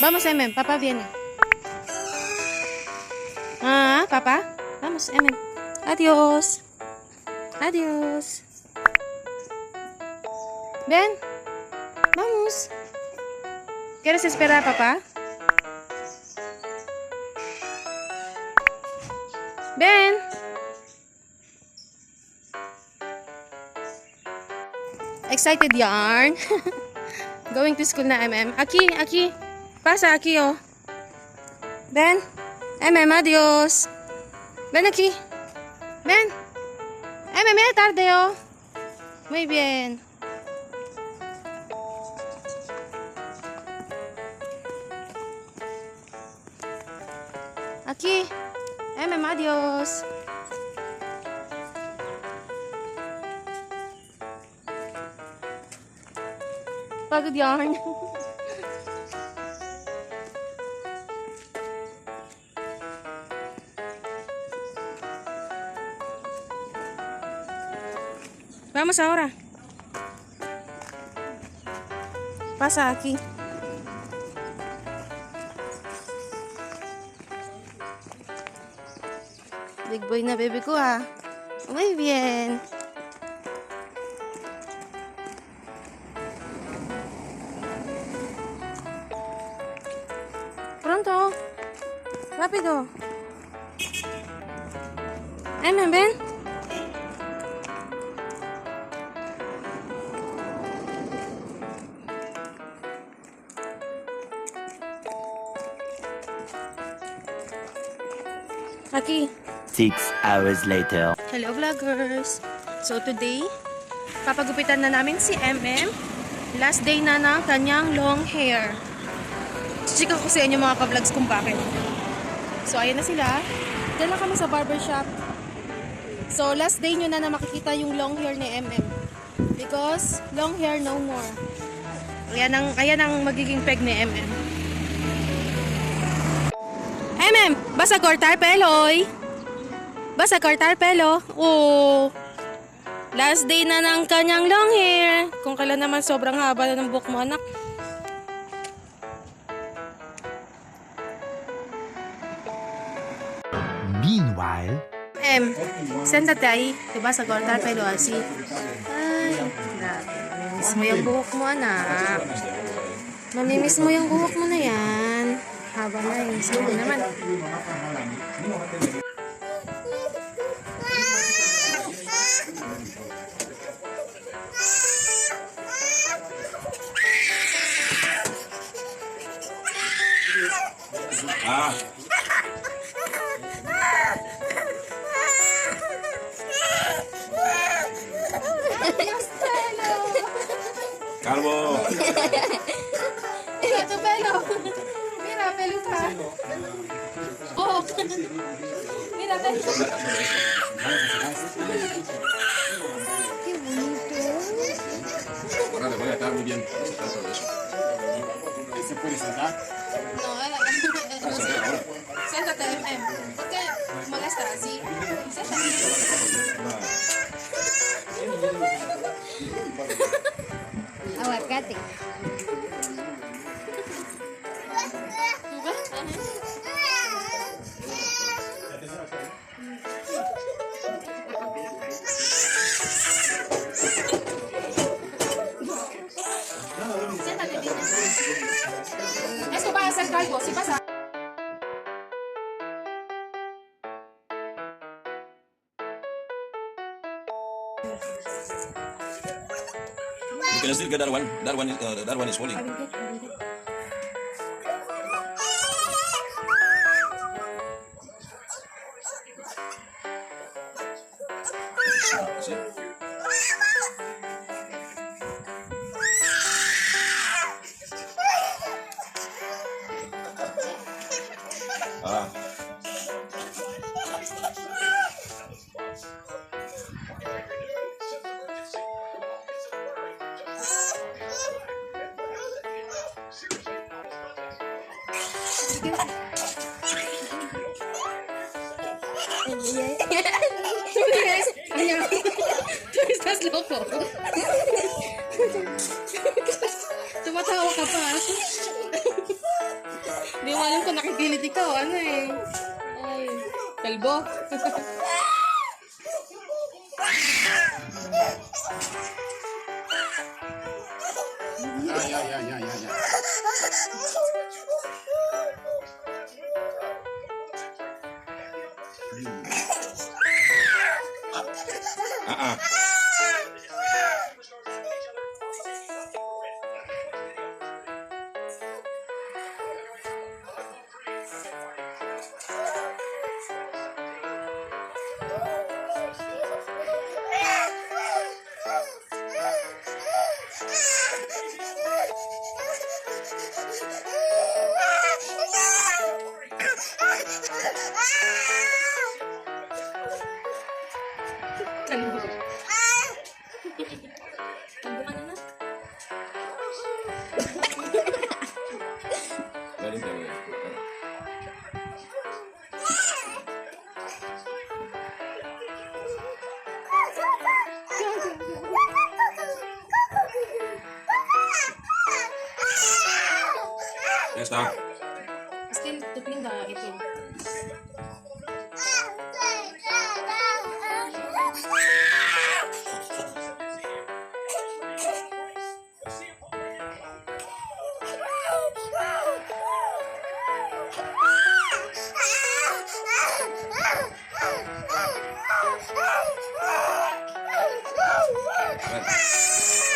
Vamos, MM. Papá viene. Ah, papá. Vamos, MM. Adiós. Adiós. Ven. Vamos. ¿Quieres esperar, papá? Ven. Excited yarn. Going to school na, MM. Aquí. Pasa, aquí, oh. Ven. MM, adiós. Ven aquí. Ven. MM, ya tarde, oh. Muy bien. Aquí. MM, adiós. Pagod yarn. Vamos ahora. Pasa aquí. Big boy na baby ko ah. Muy bien. Pronto. Rápido. Ven. Aquí. 6 hours later. Hello vloggers! So today, papagupitan na namin si MM. Last day na ng kanyang long hair. Chichika ko sa inyo mga ka-vlogs kung bakit. So ayan na sila. Diyan lang kami sa barbershop. So last day nyo na makikita yung long hair ni MM. Because long hair no more. Ayan ang magiging peg ni MM. MM! Basta cortar peloy! Basta cortar pelo. Oh. Last day na ng kanyang long hair. Kung kailan naman sobrang haba na ng buhok mo, anak. Meanwhile, Sentate ahí. Diba sa cortar pelo así. Ay, grabe. Mamimiss mo yung buhok mo, anak. Mamimiss mo yung buhok mo na yan. Haba na yun. Sige naman. Ah. Calvo. Mira tu pelo. Mira, peluca. Oh. Mira, peluca. Qué bonito. Ahora le voy a estar muy bien. ¿Se puede sentar? No, siéntate, MM. ¿Por qué molesta así? Siéntate. Aguacate. Siéntate bien. Esto va a ser calvo, si pasa. You can still get that one. That one is falling. See? Ah. Tú estás loco. Tumatawa ka pa. Nakikilit ikaw, ano eh. Ay, kalbo. Ah, ah. Kalbo. Kalbo ka na na. Galing tayo. Yes, ta. Still, tupling da ito.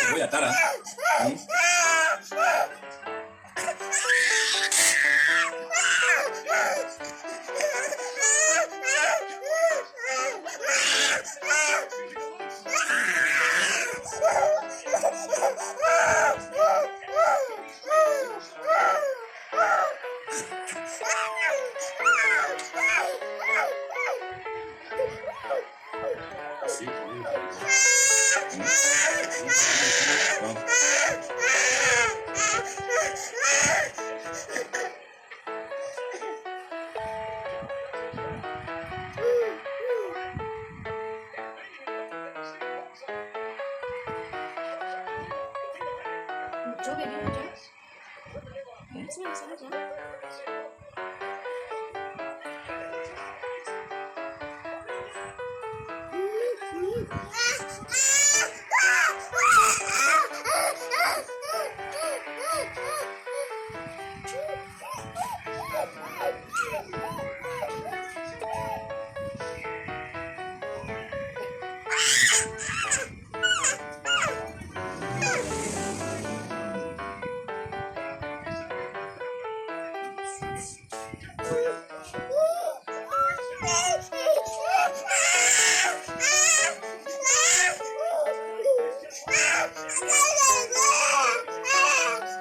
Voy a atar, ¿ah? Mucho, baby, mucho. Sana, sana dyan.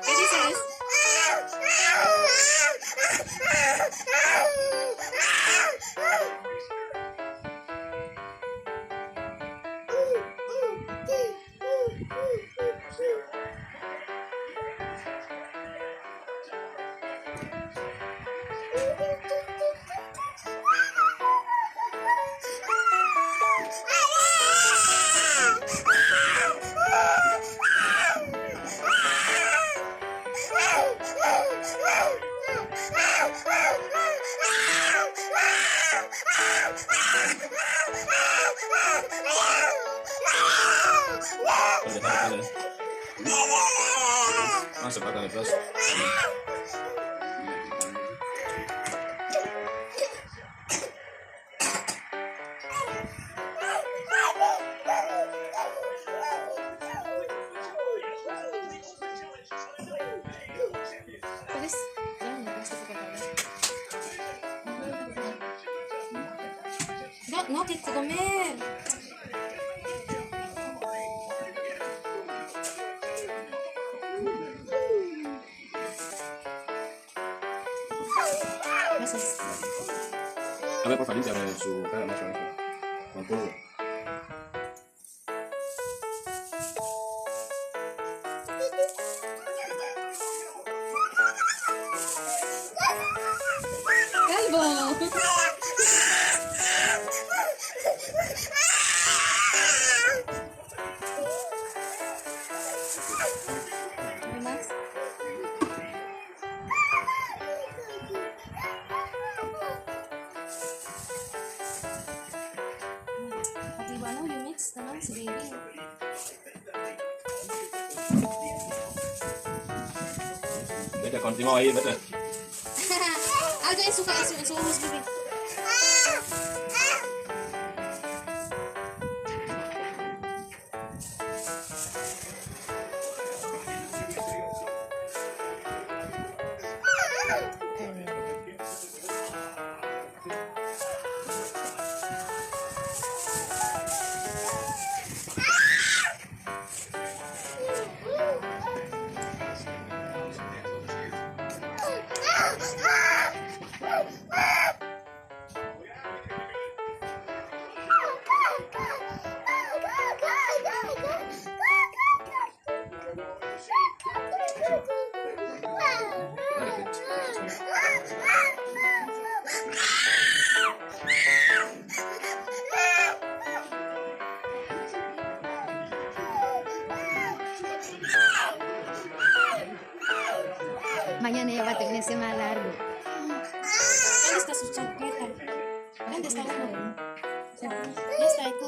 Ready, sis? Masuk akal terus. Tulis. Yan, gusto ko pa pala. No, dito comer. Gracias. A ver, por favor, límpiame su cara más o menos. Con todo. Calvo. ¿Hay más? Vete, continúa ahí, vete. Algo en su ojos, bebé. Mañana ya va a tener más largo. ¿Dónde está su chancleta? ¿Dónde está uno? ¿Dónde está ito?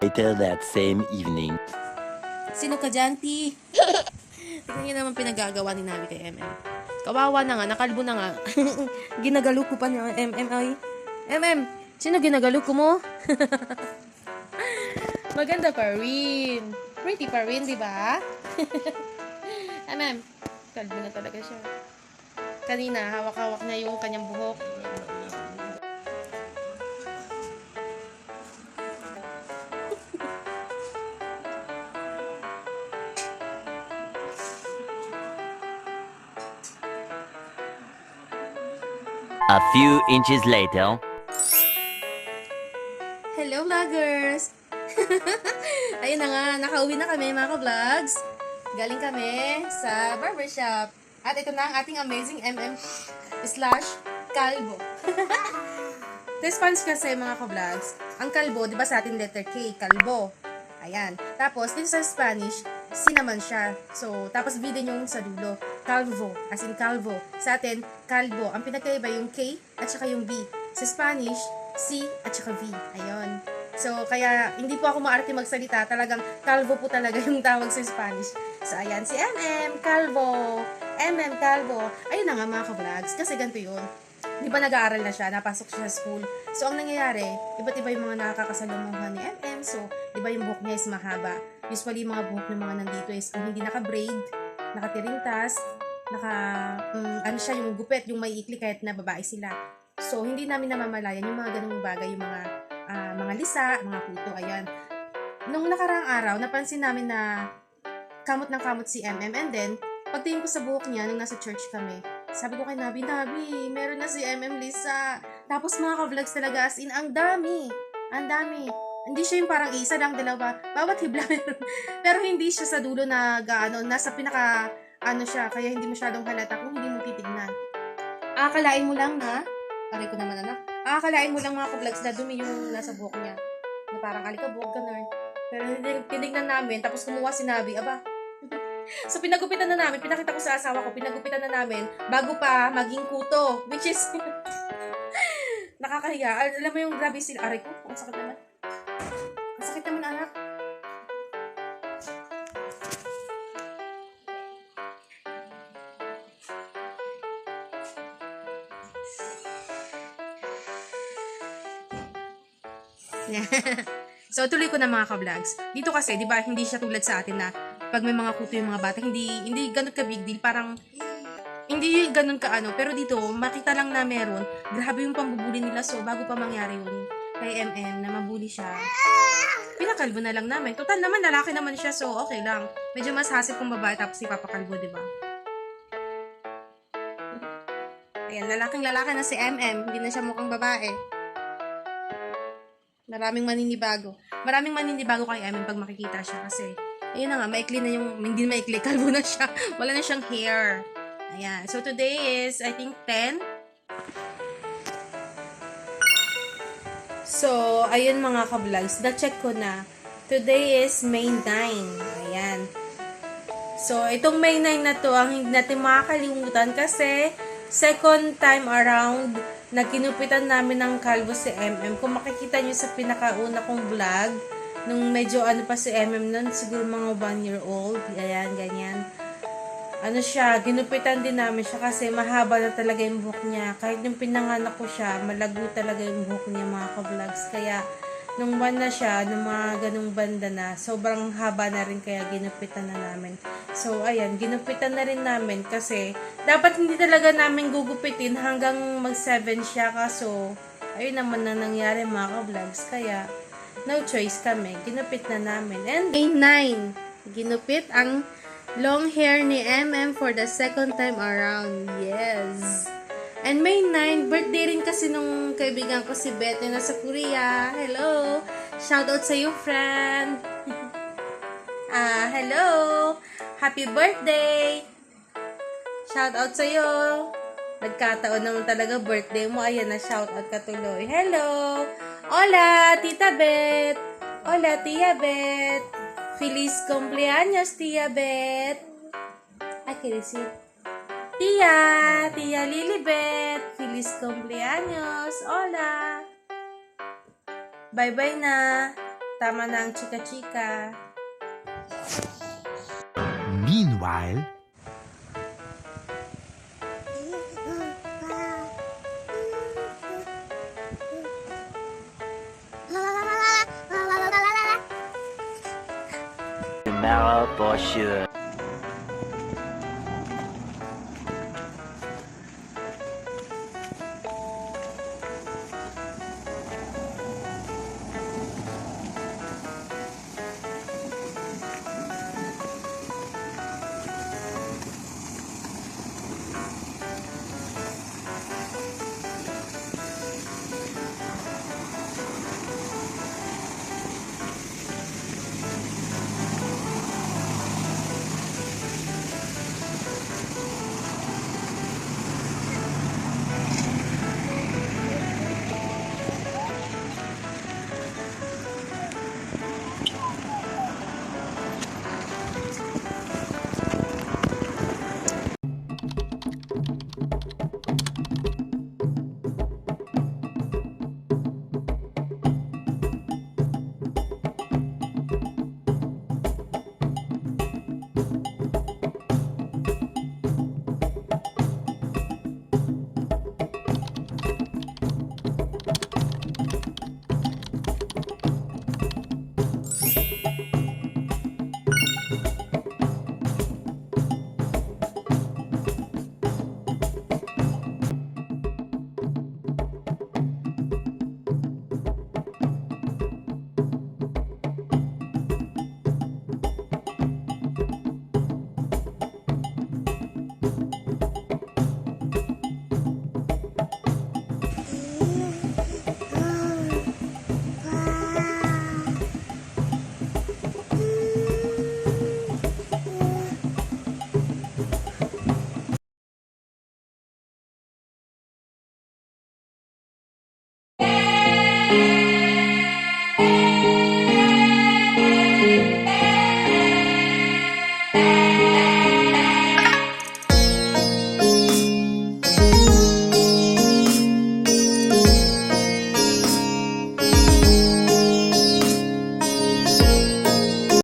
Later that same evening. Sino ka dyan, T? Tignan niyo naman pinagagawa ni Navi kay MM. Kawawa na nga, nakalbo na nga. Ginagalo ko pa niya, MM ay. MM, sino ginagalo ko mo? Maganda pa rin. Pretty pa rin, di ba? MM, kalbo na talaga siya. Kanina, hawak-hawak niya yung kanyang buhok. A few inches later. Hello, vloggers! Ayun na nga, nakauwi na kami mga ka-vlogs. Galing kami sa barbershop. At ito na ang ating amazing MM/kalbo. Sa Spanish kasi mga ka-vlogs, ang kalbo, di ba sa ating letter K, kalbo. Ayan. Tapos, dito sa Spanish, C naman siya. So, tapos V din yung sa dulo. Calvo, as in calvo. Sa atin, kalbo. Ang pinagkaiba yung K at saka yung V. Sa Spanish, C at saka V. Ayun. So, kaya hindi po ako maarte magsalita. Talagang calvo po talaga yung tawag sa Spanish. So, ayan, si MM, calvo. MM, calvo. Ayun na nga mga ka-vlogs. Kasi ganito yun. Di ba nag-aaral na siya, napasok siya sa school. So, ang nangyayari, iba't iba yung mga nakakasalumuhan ni MM. So, di ba yung buhok niya is mahaba. Usually, yung mga buhok ng mga nandito is kung hindi naka-braid, nakatirintas, ano siya, yung gupet, yung may ikli kahit na babae sila. So, hindi namin namamalayan yung mga ganung bagay, yung mga lisa, mga puto, ayan. Nung nakaraang araw, napansin namin na kamot ng kamot si MM. And then, pagtingin ko sa buhok niya, nung nasa church kami, sabi ko kay Nabi, meron na si MM Lisa. Tapos mga ka-vlogs talaga, as in, ang dami. Ang dami. Hindi siya yung parang isa lang, dalawa. Bawat hibla meron. Pero hindi siya sa dulo na nasa pinaka, siya, kaya hindi masyadong halata kung hindi mo titignan. Akalain mo lang na, pare ko naman anak, akalain mo lang mga ka-vlogs na dumi yung nasa buhok niya. Na parang alikabok, ganun. Pero hindi tinignan namin, tapos kumuha si Nabi, aba, so, pinagupitan na namin. Pinakita ko sa asawa ko, pinagupitan na namin bago pa maging kuto. Which is, nakakahiya. Alam mo yung grabe sila. Aray ko, ang sakit naman. Ang sakit naman, anak. So, tuloy ko na mga ka-vlogs. Dito kasi, di ba, hindi siya tulad sa atin na pag may mga kuto yung mga bata, hindi ganun ka big deal. Parang, hindi ganun ka ano. Pero dito, makita lang na meron. Grabe yung pambubuli nila. So, bago pa mangyari yun kay MM na mabuli siya, pinakalbo na lang namin. Total naman, lalaki naman siya. So, okay lang. Medyo mas hasip kung babae tapos ipapakalbo, di ba? Ayan, lalaking lalaki na si MM. Hindi na siya mukhang babae. Maraming maninibago. Maraming maninibago kay MM pag makikita siya kasi ayun na nga, maikli na yung, hindi maikli, kalbo na siya. Wala na siyang hair. Ayan. So, today is, I think, 10. So, ayun mga ka-vlogs. Na-check ko na. Today is May 9. Ayan. So, itong May 9 na to, ang hindi natin makakalimutan kasi second time around na kinupitan namin ng kalbo si MM. Kung makikita nyo sa pinakauna kong vlog, Nung medyo ano pa si MM nun, siguro mga 1 year old. Ayan, ganyan. Ano siya, ginupitan din namin siya kasi mahaba na talaga yung buhok niya. Kahit yung pinanganak ko siya, malago talaga yung buhok niya mga ka-vlogs. Kaya, nung buwan na siya, nung mga ganung banda na, sobrang haba na rin kaya ginupitan na namin. So, ayan, ginupitan na rin namin kasi dapat hindi talaga namin gugupitin hanggang mag-7 siya. Kaso, ayun naman na nangyari mga ka-vlogs. Kaya, no choice kami. Ginupit na namin. And day 9, ginupit ang long hair ni MM for the second time around. Yes. And May 9, birthday rin kasi nung kaibigan ko si Beth na nasa Korea. Hello. Shoutout sa iyo, friend. Hello. Happy birthday. Shoutout sa iyo. Nagkataon naman talaga birthday mo. Ayan na, shoutout ka tuloy. Hello. Hola, Tita Beth. Hola, Tia Beth. Feliz cumpleaños, Tia Beth. Ay, kirisip. Tia Lilibet. Feliz cumpleaños. Hola. Bye-bye na. Tama na ang chika-chika. Meanwhile, Tomorrow for sure.